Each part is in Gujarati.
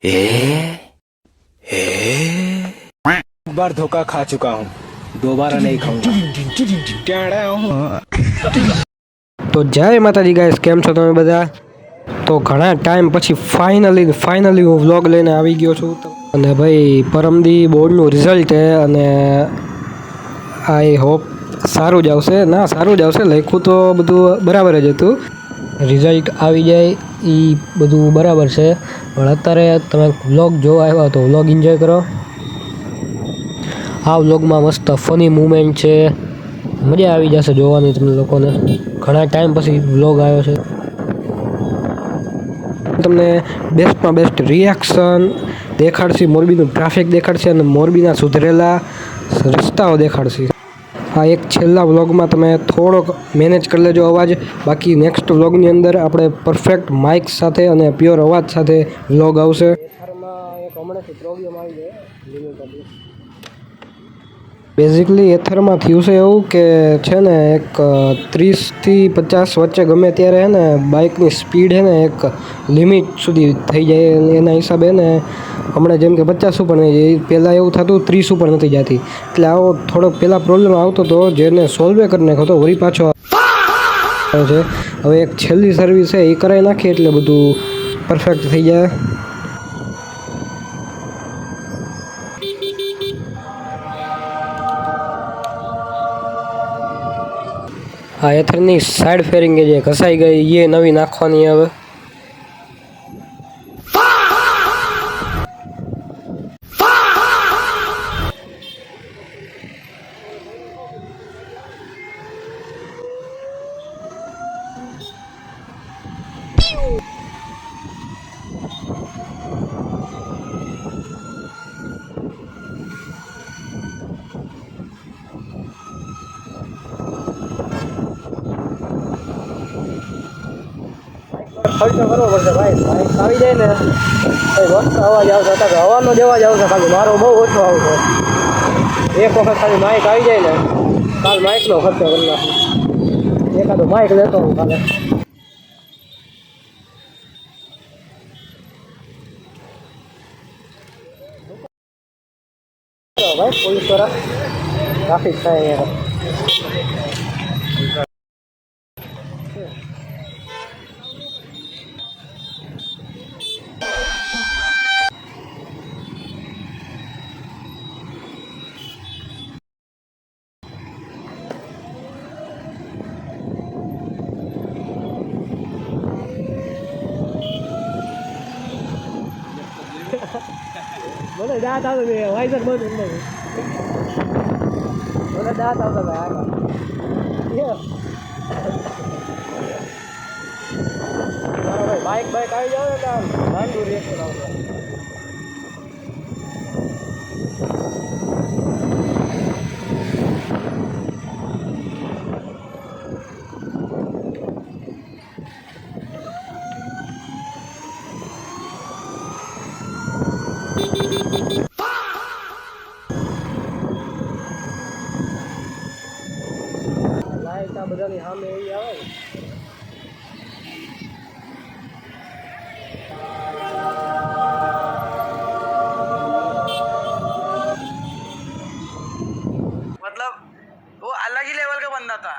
एक बार धोखा खा चुका हूँ, दोबारा नहीं खाऊंगा। તો જય માતાજી ગાઈસ, કેમ છો તમે બધા? તો ઘણા ટાઈમ પછી ફાઇનલી હું વ્લોગ લઈને આવી ગયો છું. અને ભાઈ પરમદી બોર્ડનું રિઝલ્ટ છે અને આઈ હોપ સારું જ આવશે. ના, સારું જ આવશે. લખ્યું તો બધું બરાબર જ હતું. રિઝલ્ટ આવી જાય એ બધું બરાબર છે, પણ અત્યારે તમે વ્લોગ જોવા આવ્યા તો વ્લોગ એન્જોય કરો. આ વ્લોગમાં મસ્ત ફની મુમેન્ટ છે, મજા આવી જશે જોવાની તમને લોકોને. ઘણા ટાઈમ પછી વ્લોગ આવ્યો છે. તમને બેસ્ટમાં બેસ્ટ રિએક્શન દેખાડશે, મોરબીનું ટ્રાફિક દેખાડશે અને મોરબીના સુધરેલા રસ્તાઓ દેખાડશે. આ એક છેલ્લા વ્લોગમાં તમે થોડોક મેનેજ કરી લેજો અવાજ, બાકી નેક્સ્ટ વ્લોગની અંદર આપણે પરફેક્ટ માઇક સાથે અને પ્યોર અવાજ સાથે વ્લોગ આવશે. એક હમણાંથી પ્રોબ્લેમ આવી જાય. બેઝિકલી એથરમાં થયું છે એવું કે છે ને એક 30થી 50 વચ્ચે ગમે ત્યારે છે ને બાઇકની સ્પીડ છે ને એક લિમિટ સુધી થઈ જાય. એના હિસાબે ને હમણાં જેમ કે 50 ઉપર નહીં જાય, પહેલાં એવું થતું 30 ઉપર નથી જતી. એટલે આવો થોડોક પહેલાં પ્રોબ્લેમ આવતો હતો, જેને સોલ્વે કરી નાખ્યો હતો. વળી પાછો આવે છે. હવે એક છેલ્લી સર્વિસ છે એ કરાવી નાખીએ એટલે બધું પરફેક્ટ થઈ જાય. આ એથરની સાઈડ ફેરિંગ જે ઘસાઈ ગઈ એ નવી નાખવાની હવે. ખર્ચો કરવો પડશે ભાઈ. બાઇક આવી જાય ને મસ્ત અવાજ આવશે. હતા હવાનો જ અવાજ આવશે, ખાલી મારો બહુ ઓછો આવશે. એક વખત ખાલી માઇક આવી જાય ને, કાલ માઇકનો ખર્ચો કરી નાખું. એકાદો માઇક લેતો હું કાલે. ભાઈ પોલીસ દ્વારા ટ્રાફિક થાય અહીંયા. મને દાંત આવતો વાઇઝર બંધ નહીં. મને દાંત આવતો ભાઈ આગળ. ભાઈ બાઇક આવી જાવ ને આમ માંડું રિએક્શન આવશે. લાઈટ આ બધાની સામે એવી આવે ને. मतलब वो अलग ही लेवल का बंदा था.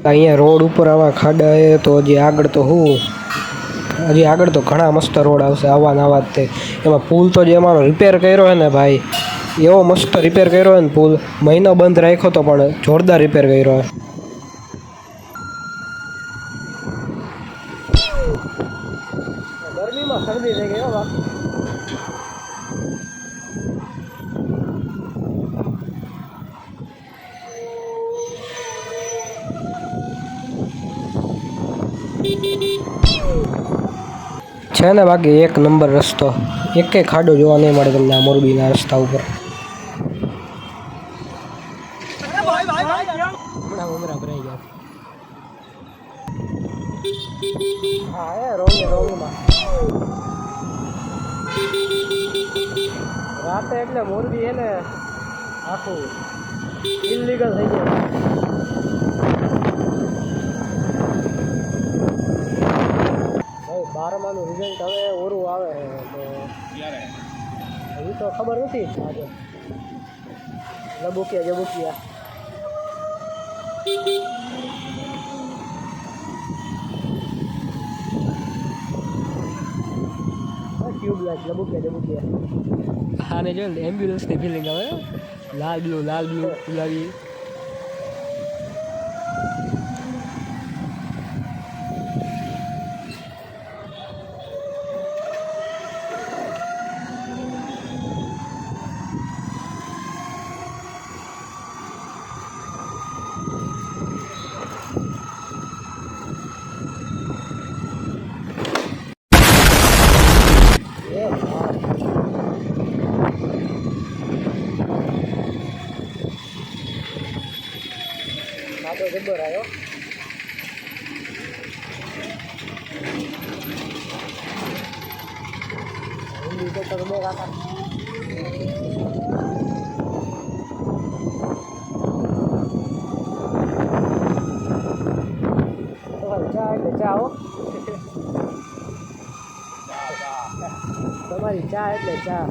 અહીંયા રોડ ઉપર આવા ખાડા છે તો હજી આગળ તો ઘણા મસ્ત રોડ આવશે. આવા ને આવા જ તે. એમાં પુલ તો જે અમારો રિપેર કર્યો છે ને ભાઈ, એવો મસ્ત રિપેર કર્યો હોય ને પુલ. મહિનો બંધ રાખ્યો તો પણ જોરદાર રિપેર કર્યો હોય. ગરમીમાં શરદી થઈ ગઈ હો બાકી. છે ને બાકી એક નંબર રસ્તો. એકે ખાડો જોવા નહીં મળે તમને આ મોરબીના રસ્તા ઉપર. હમણાં ઉમરા ભરાઈ ગયા. હા એ રોંગમાં રાતે એટલે મોરબી હે ને આખું ઇલીગલ થઈ જાય. ભાઈ 12માનું રિઝલ્ટ હવે ઓરું આવે તો હજી તો ખબર નથી આજે જબુકિયા ટ્યુબલાઇટ જબુકિયા આને જો એમ્બ્યુલન્સની ફિલિંગ આવે લાલ બ્લુ ગુલાબી. જબ્બર આવ્યો. ઇન્ડિકેટર બે કાકા ચા એટલે ચા હો. તમારી ચા એટલે ચા.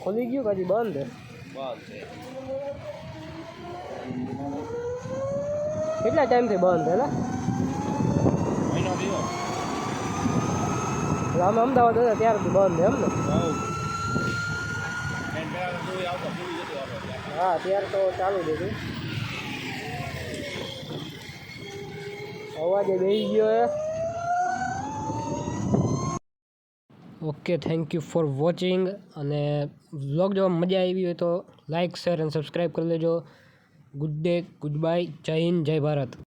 ખુલી ગયું કે હજી બંધ છે? કેટલા ટાઈમથી બંધ હે? અમે અમદાવાદ હતા ત્યારથી બંધ એમ ને? હા ત્યારે તો ચાલુ જ હતું. અવાજે બેસી ગયો હે. Okay, thank you for watching. અને વ્લોગ જો મજા આવી હોય તો લાઇક શેર અને સબસ્ક્રાઈબ કરી લેજો. ગુડ ડે, ગુડ બાય, જય હિન્દ, જય ભારત.